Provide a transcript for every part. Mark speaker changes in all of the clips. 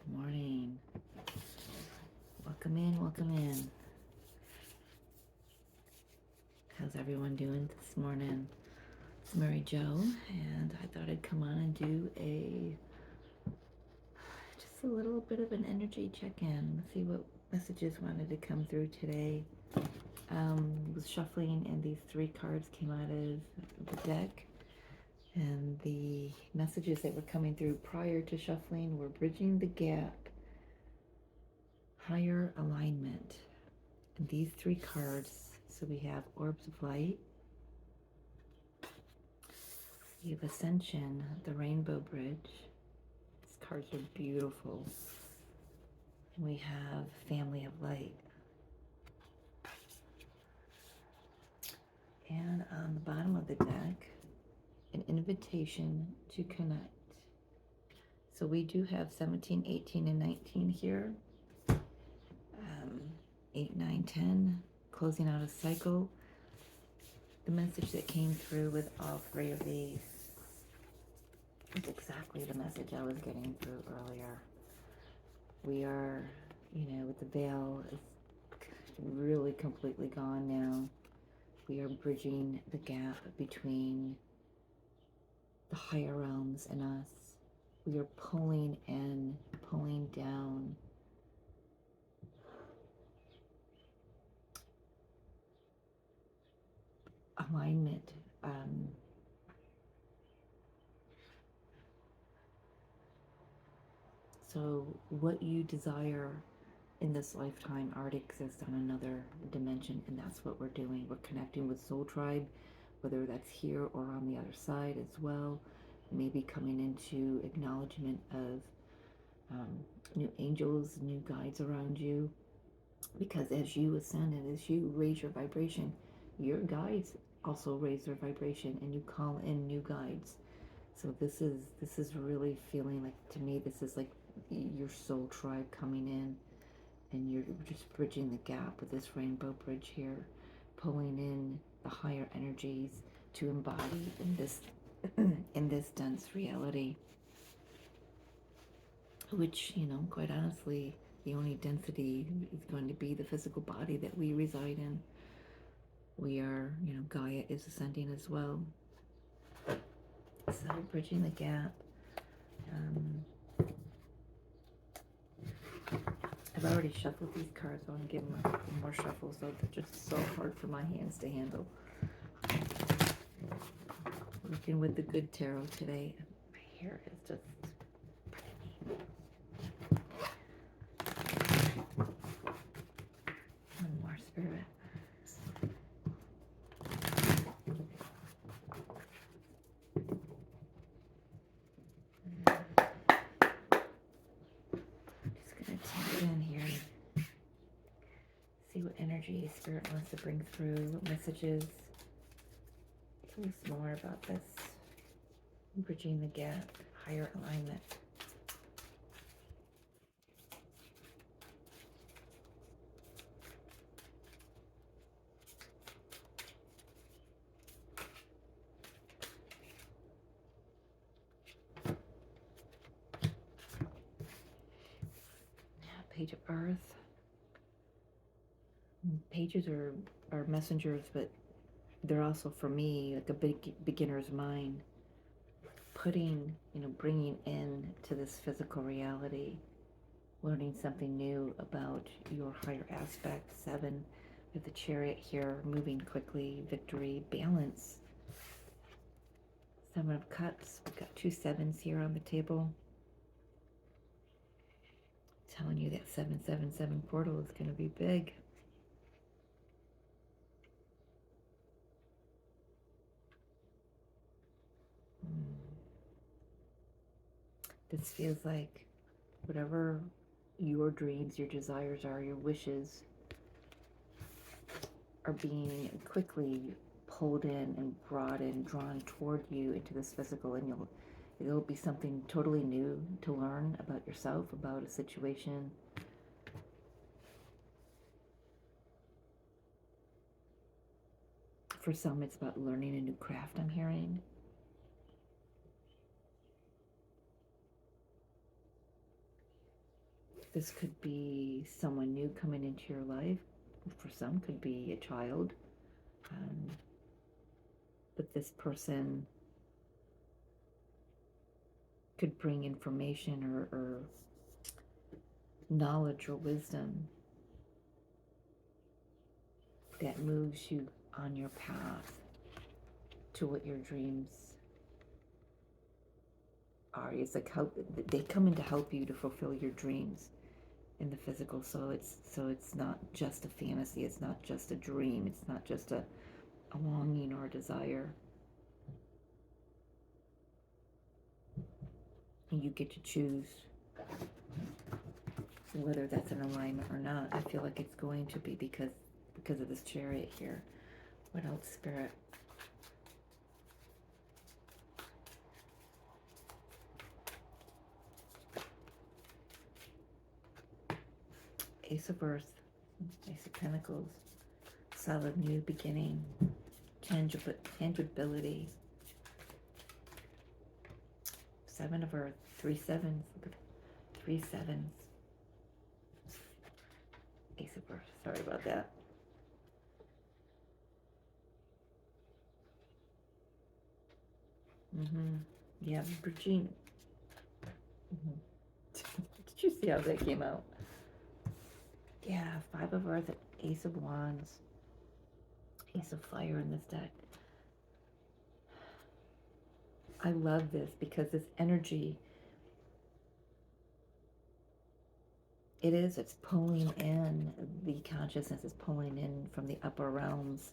Speaker 1: Good morning. Welcome in, welcome in. How's everyone doing this morning? It's Mary Jo, and I thought I'd come on and do just a little bit of an energy check-in. See what messages wanted to come through today. Was shuffling, and these three cards came out of the deck. And the messages that were coming through prior to shuffling were bridging the gap, higher alignment. And these three cards, so we have orbs of light, we have ascension, the rainbow bridge. These cards are beautiful. And we have family of light. And on the bottom of the deck, an invitation to connect. So we do have 17, 18, and 19 here. 8, 9, 10, closing out a cycle. The message that came through with all three of these is exactly the message I was getting through earlier. We are, with the veil is really completely gone now. We are bridging the gap between the higher realms and us. We are pulling in, pulling down. Alignment. So what you desire in this lifetime already exists on another dimension, and that's what we're doing. We're connecting with Soul Tribe, whether that's here or on the other side as well. Maybe coming into acknowledgement of new angels, new guides around you. Because as you ascend and as you raise your vibration, your guides also raise their vibration, and you call in new guides. So this is really feeling like, to me, this is like your soul tribe coming in, and you're just bridging the gap with this rainbow bridge here, pulling in the higher energies to embody in this in this dense reality, which, quite honestly, the only density is going to be the physical body that we reside in. We are, Gaia is ascending as well. So bridging the gap. I've already shuffled these cards, so I'm going to give them a couple more shuffles, so they're just so hard for my hands to handle. Working with the good tarot today. My hair is just one more, Spirit. In here, see what energy Spirit wants to bring through, what messages. Tell us more about this bridging the gap, higher alignment. Page of Earth. Pages are messengers, but they're also, for me, like a big beginner's mind. Putting, bringing in to this physical reality, learning something new about your higher aspect. 7, with the Chariot here, moving quickly, victory, balance. 7 of Cups. We've got 2 7s here on the table. Telling you that 777 portal is going to be big. This feels like whatever your dreams, your desires are, your wishes are being quickly pulled in and brought in, drawn toward you into this physical, and it'll be something totally new to learn about yourself, about a situation. For some, it's about learning a new craft, I'm hearing. This could be someone new coming into your life. For some, could be a child. But this person could bring information or knowledge or wisdom that moves you on your path to what your dreams are. It's like they come in to help you to fulfill your dreams in the physical. So it's not just a fantasy. It's not just a dream. It's not just a longing or a desire. And you get to choose whether that's in alignment or not. I feel like it's going to be because of this Chariot here. What else, Spirit? Ace of Earth, Ace of Pentacles, solid new beginning, tangibility. Seven of Earth, 3 sevens, look at 3 sevens. Ace of Earth, sorry about that. Yeah, Virginia. Did you see how that came out? Yeah, 5 of Earth, Ace of Wands, Ace of Fire in this deck. I love this because this energy, it's pulling in, the consciousness is pulling in from the upper realms.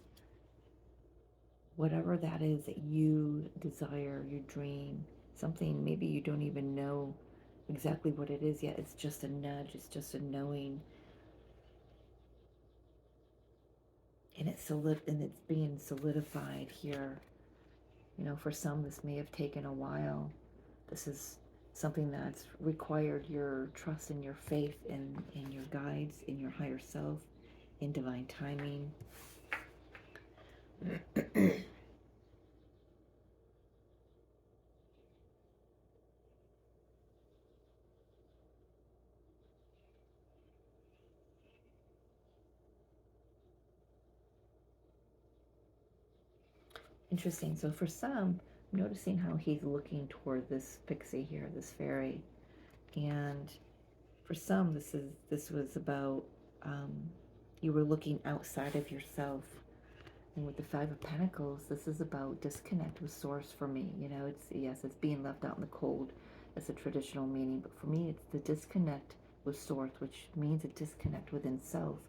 Speaker 1: Whatever that is that you desire, you dream, something maybe you don't even know exactly what it is yet. It's just a nudge, it's just a knowing. And it's being solidified here. You know, for some this may have taken a while. This is something that's required your trust and your faith in your guides, in your higher self, in divine timing. Interesting. So for some, I'm noticing how he's looking toward this pixie here, this fairy. And for some, this was about you were looking outside of yourself. And with the 5 of Pentacles, this is about disconnect with source for me. You know, it's being left out in the cold. That's a traditional meaning. But for me, it's the disconnect with source, which means a disconnect within self.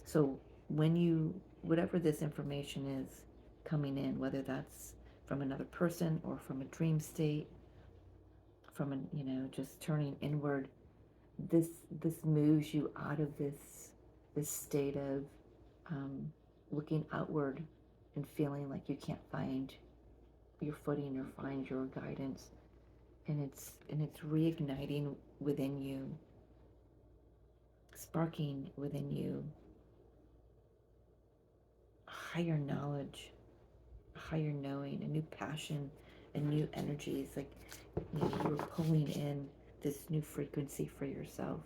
Speaker 1: So whatever this information is coming in, whether that's from another person or from a dream state, from just turning inward, this moves you out of this state of looking outward and feeling like you can't find your footing or find your guidance, and it's reigniting within you, sparking within you higher knowledge, higher knowing, a new passion, a new energy. It's like you're pulling in this new frequency for yourself,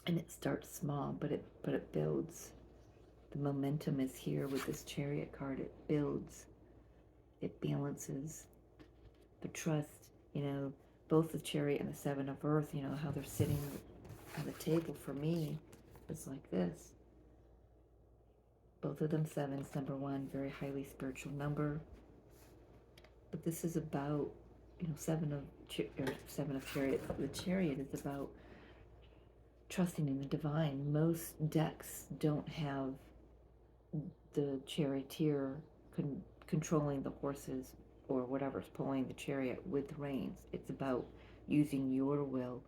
Speaker 1: and it starts small, but it builds. The momentum is here with this Chariot card. It builds, it balances. The trust, both the Chariot and the 7 of Earth, how they're sitting on the table for me is like this. Both of them 7s, number 1, very highly spiritual number. But this is about, 7 of Chariot. The Chariot is about trusting in the divine. Most decks don't have the charioteer controlling the horses or whatever's pulling the chariot with reins. It's about using your will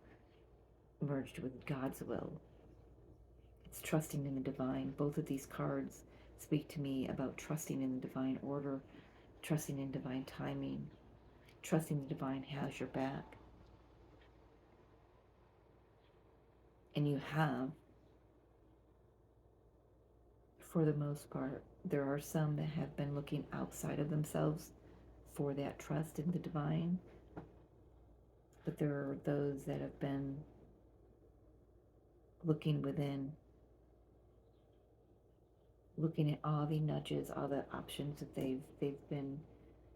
Speaker 1: merged with God's will. It's trusting in the divine. Both of these cards speak to me about trusting in the divine order, trusting in divine timing, trusting the divine has your back. And you have, for the most part. There are some that have been looking outside of themselves for that trust in the divine, but there are those that have been looking within, looking at all the nudges, all the options that they've been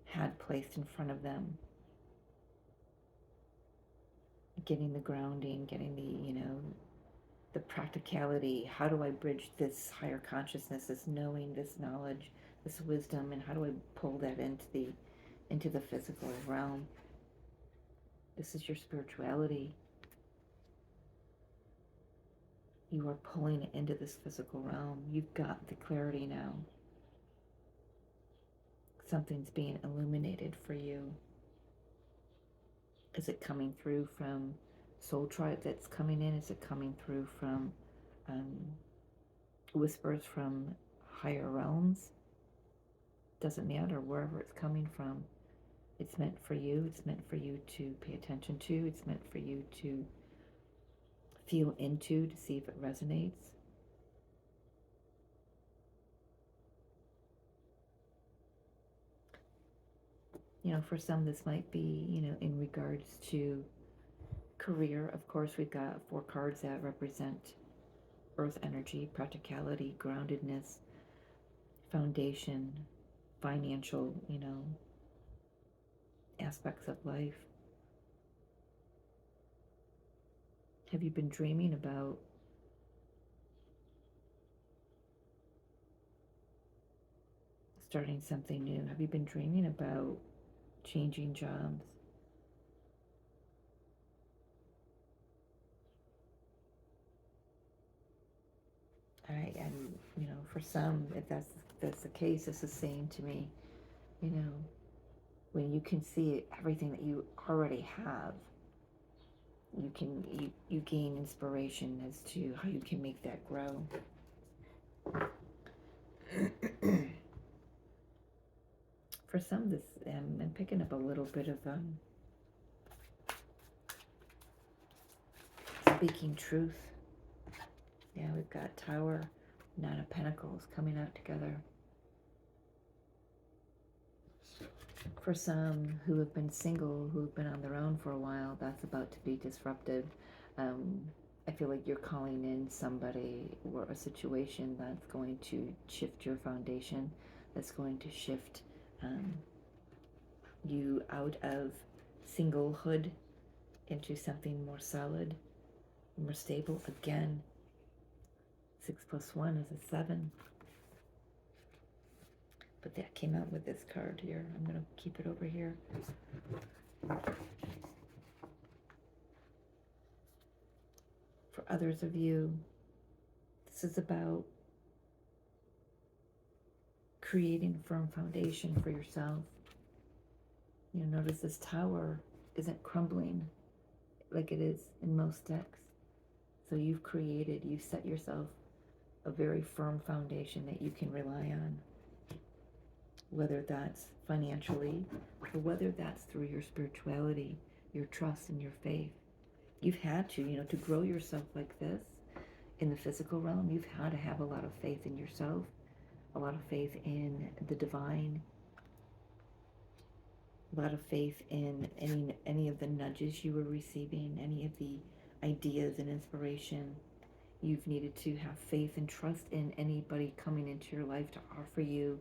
Speaker 1: had placed in front of them, getting the grounding, getting the, the practicality. How do I bridge this higher consciousness, this knowing, this knowledge, this wisdom, and how do I pull that into the physical realm? This is your spirituality. You are pulling it into this physical realm. You've got the clarity now. Something's being illuminated for you. Is it coming through from soul tribe that's coming in? Is it coming through from whispers from higher realms? Doesn't matter wherever it's coming from. It's meant for you. It's meant for you to pay attention to. It's meant for you to feel into, to see if it resonates. For some, this might be, in regards to career. Of course, we've got 4 cards that represent earth energy, practicality, groundedness, foundation, financial, aspects of life. Have you been dreaming about starting something new? Have you been dreaming about changing jobs? And for some, if that's the case, this is saying to me, when you can see everything that you already have, you gain inspiration as to how you can make that grow. For some, this I'm picking up a little bit of speaking truth. Yeah, we've got Tower, 9 of Pentacles coming out together. For some who have been single, who have been on their own for a while, that's about to be disruptive. I feel like you're calling in somebody or a situation that's going to shift your foundation, that's going to shift you out of singlehood into something more solid, more stable. Again, 6 plus 1 is a 7. But that came out with this card here. I'm going to keep it over here. For others of you, this is about creating a firm foundation for yourself. Notice this tower isn't crumbling like it is in most decks. So you've set yourself a very firm foundation that you can rely on. Whether that's financially or whether that's through your spirituality, your trust and your faith. You've had to grow yourself like this in the physical realm, you've had to have a lot of faith in yourself, a lot of faith in the divine, a lot of faith in any of the nudges you were receiving, any of the ideas and inspiration. You've needed to have faith and trust in anybody coming into your life to offer you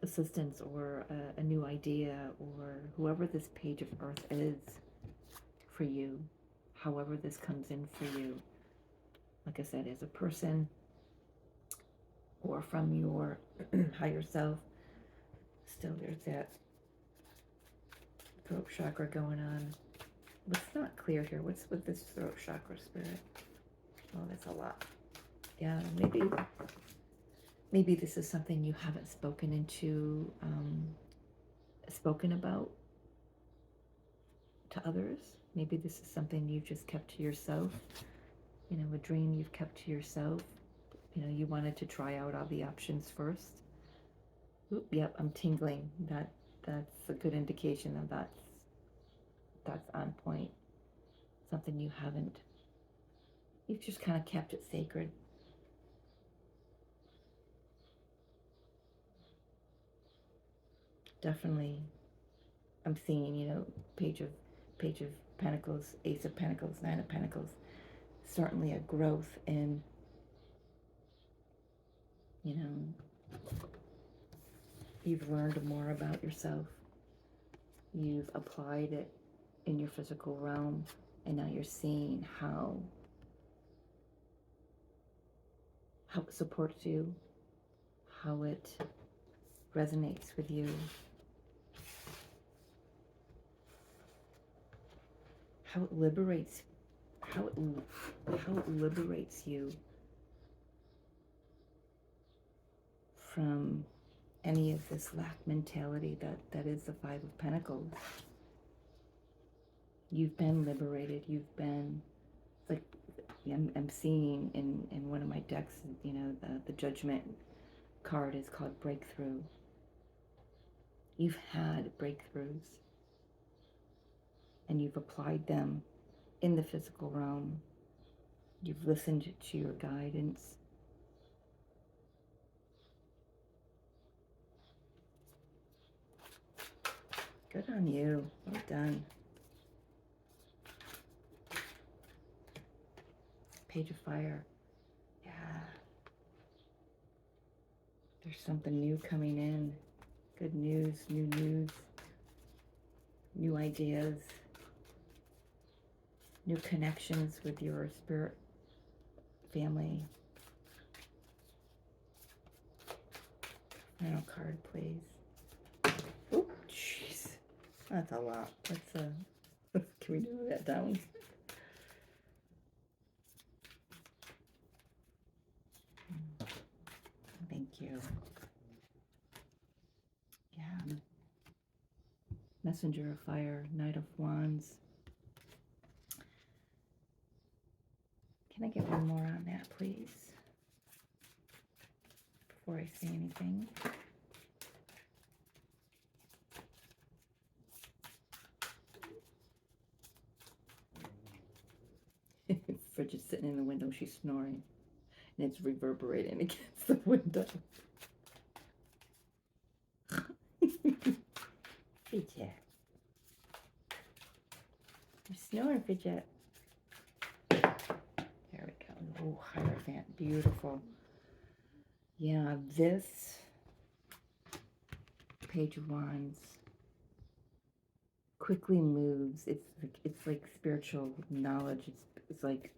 Speaker 1: assistance or a new idea, or whoever this page of earth is for you, however this comes in for you. Like I said, as a person or from your higher self. Still, there's that throat chakra going on. What's not clear here? What's with this throat chakra, Spirit? Oh, that's a lot. Yeah, maybe this is something you haven't spoken about to others. Maybe this is something you've just kept to yourself. A dream you've kept to yourself. You wanted to try out all the options first. Oop, yep, I'm tingling. That's a good indication that that's on point. Something you've just kind of kept it sacred. Definitely, I'm seeing, Page of Pentacles, Ace of Pentacles, Nine of Pentacles. Certainly a growth in, you know, you've learned more about yourself. You've applied it in your physical realm, and now you're seeing how it supports you, how it resonates with you, how it liberates you from any of this lack mentality that is the Five of Pentacles. You've been liberated. You've been, like, I'm seeing in one of my decks, you know, the Judgment card is called Breakthrough. You've had breakthroughs, and you've applied them in the physical realm. You've listened to your guidance. Good on you. Well done. Page of Fire. Yeah. There's something new coming in. Good news, new ideas, new connections with your spirit family. Final card, please. Oh, jeez. That's a lot. Let's, can we narrow that down? Thank you. Yeah. Messenger of Fire, Knight of Wands. Can I get one more on that, please? Before I say anything. Fridge is sitting in the window, she's snoring. And it's reverberating against the window. Fidget. You're snoring, Fidget. There we go. Oh, Hierophant. Beautiful. Yeah, this Page of Wands quickly moves. It's like spiritual knowledge. It's like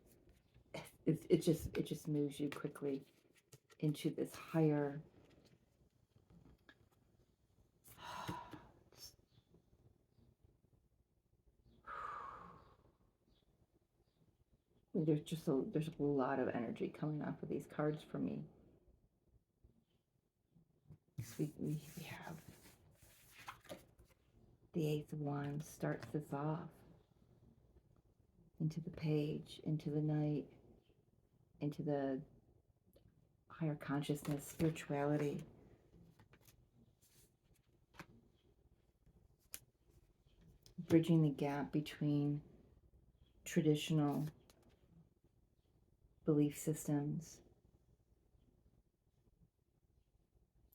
Speaker 1: it just moves you quickly into this higher there's a lot of energy coming off of these cards for me. We have the Ace of Wands starts this off into the Page, into the Knight, into the higher consciousness, spirituality. Bridging the gap between traditional belief systems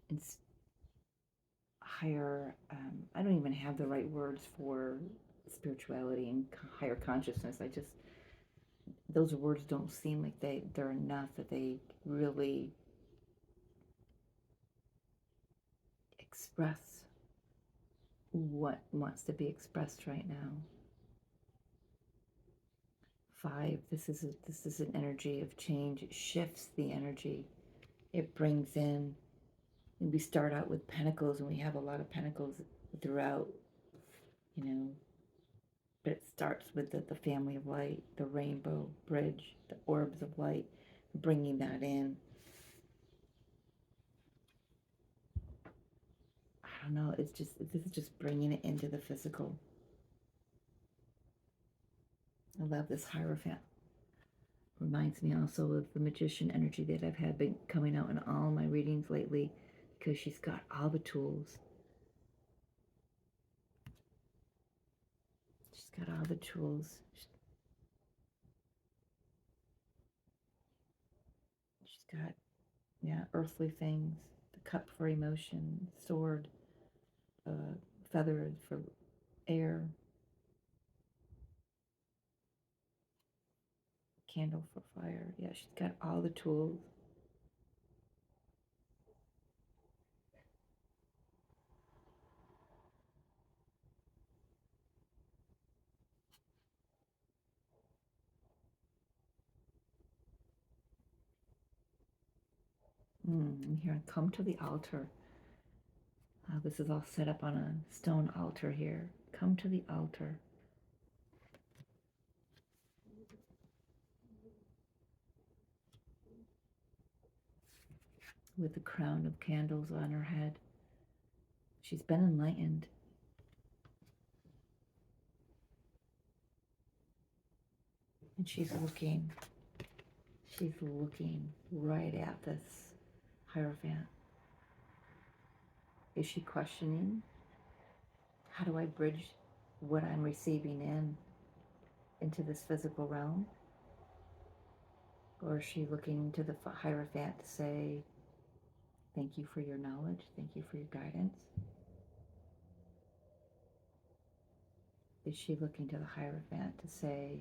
Speaker 1: and higher, I don't even have the right words for spirituality and higher consciousness. Those words don't seem like they're enough, that they really express what wants to be expressed right now. 5, this is an energy of change. It shifts the energy. It brings in, and we start out with pentacles, and we have a lot of pentacles throughout, you know, but it starts with the family of light, the rainbow bridge, the orbs of light, bringing that in. I don't know, this is just bringing it into the physical. I love this Hierophant. Reminds me also of the Magician energy that I've had been coming out in all my readings lately, because she's got all the tools. She's got all the tools. She's got, yeah, earthly things. The cup for emotion, sword, feathered for air. Candle for fire. Yeah, she's got all the tools. I'm hearing come to the altar. This is all set up on a stone altar here. Come to the altar. With the crown of candles on her head. She's been enlightened. And she's looking right at this Hierophant. Is she questioning? How do I bridge what I'm receiving into this physical realm? Or is she looking to the Hierophant to say, thank you for your knowledge, thank you for your guidance? Is she looking to the Hierophant to say,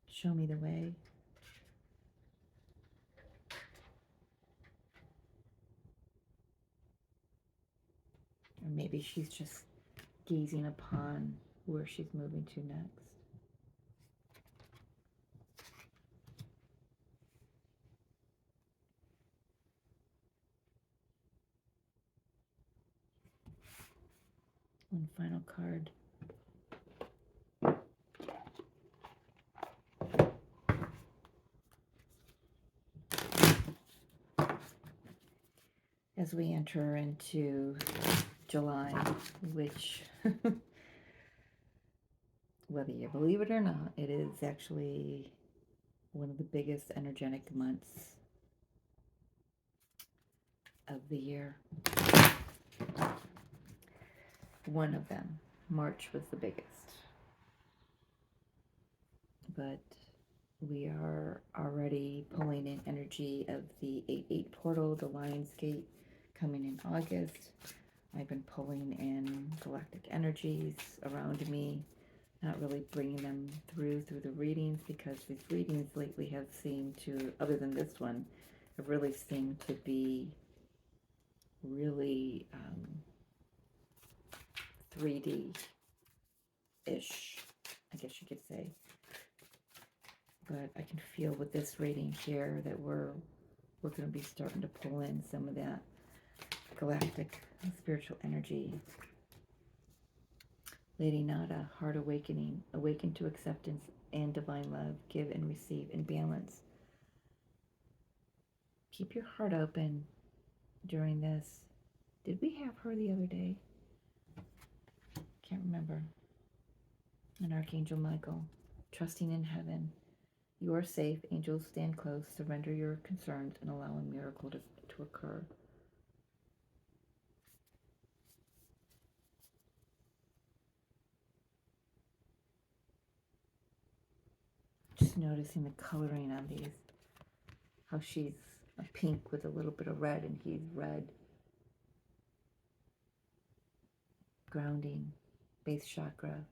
Speaker 1: show me the way? Or maybe she's just gazing upon where she's moving to next. One final card. As we enter into July, which, whether you believe it or not, it is actually one of the biggest energetic months of the year. One of them. March was the biggest. But we are already pulling in energy of the 8-8 portal, the Lion's Gate, coming in August. I've been pulling in galactic energies around me, not really bringing them through the readings, because these readings lately have seemed to, other than this one, have really seemed to be really 3D-ish, I guess you could say. But I can feel with this reading here that we're going to be starting to pull in some of that galactic spiritual energy. Lady Nada, heart awakening, awaken to acceptance and divine love, give and receive in balance. Keep your heart open during this. Did we have her the other day? Can't remember. And Archangel Michael, trusting in heaven. You are safe. Angels stand close. Surrender your concerns and allow a miracle to occur. Just noticing the coloring on these. How she's a pink with a little bit of red and he's red. Grounding, base chakra.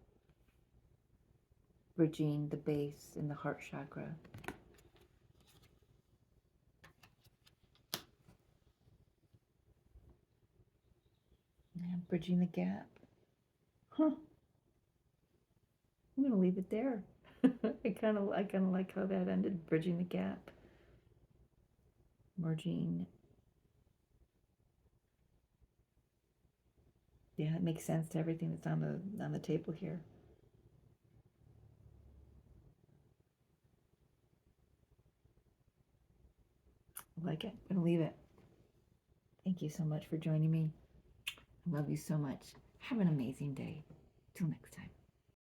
Speaker 1: Bridging the base in the heart chakra. And bridging the gap. Huh. I'm gonna leave it there. I kind of like how that ended. Bridging the gap. Merging. Yeah, it makes sense to everything that's on the table here. I like it. I'm gonna leave it. Thank you so much for joining me. I love you so much. Have an amazing day. Till next time.